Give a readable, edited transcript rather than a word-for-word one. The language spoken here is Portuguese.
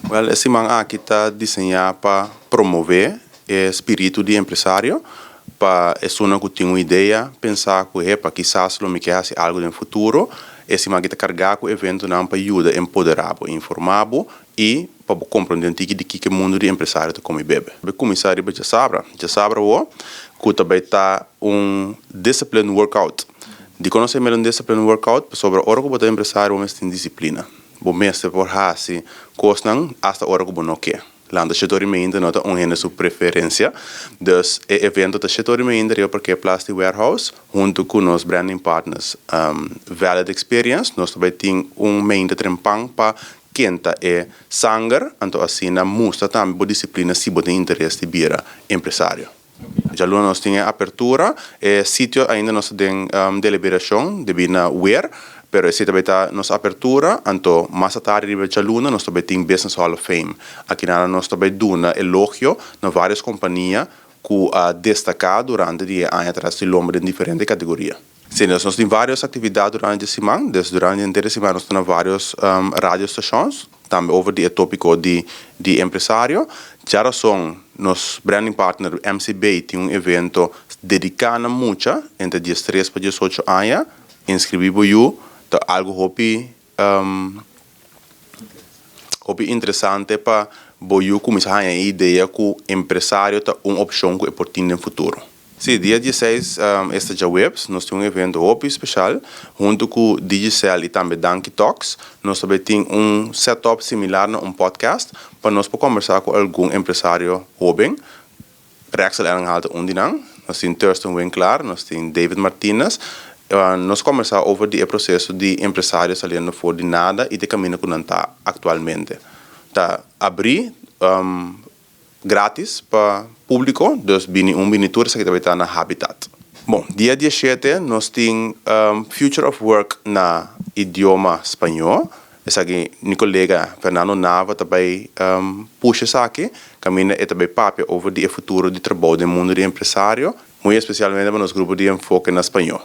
Well, esse man aqui está desenhado para promover o espírito de empresário, para é uma que tem uma ideia, pensar que é para quizás lo me quer fazer algo no futuro, esse man está carregado com o evento não para ajudar a empoderar, informar e para compreender de que o mundo de empresário está como bebe. O comissário já sabe o que também está discipline workout. De conhecer melhor discipline workout, sobre a hora que o empresário tem disciplina. O mestre por fazer coisas até a hora que não quer. Landa setormente nota sua preferência. Dus o evento da setormente é porque Plastic Warehouse, junto com os branding partners Valid Experience, nós também temos mente trempang para quem é sangue, então assim mostra também a disciplina se você tem interesse de vir empresário. Já nós temos abertura, sítio ainda nós temos deliberação de vir na where, pero se também está nossa abertura, então mais tarde de já nós também temos Business Hall of Fame. Aqui nós também damos elogio na várias companhias que destacaram durante o dia atrás de longo em diferentes categorias. Sim, nós temos várias atividades durante a semana, durante a inteira semana nós temos várias radioestações, também over o tópico de empresário. Já são nos branding partner MCB tem evento dedicado muito entre dias 3 para 18 anos, inscrevi-vos algo hobby interessante para você começar a ideia que o empresário é uma opção que é oportuna no futuro. Sim, dia 16, esta já webs, nós temos evento hobby especial, junto com Digicel e também Donkey Talks, nós também temos setup similar a podcast, para nós conversar com algum empresário jovem. Rexel Ernghalte Undinang, nós temos Thurston Winkler, nós temos David Martinez. Nós começamos over o processo de empresários saliendo fora de nada e de caminho que não está atualmente. Está abrir grátis para público, dus binnen tour que também está na Habitat. Bom, dia 17 nós temos Future of Work na idioma espanhol. Essa aqui, meu colega Fernando Nava também puxa isso aqui, caminha e também papo over o futuro de trabalho no mundo de empresário, muito especialmente para nos grupos de enfoque na espanhol.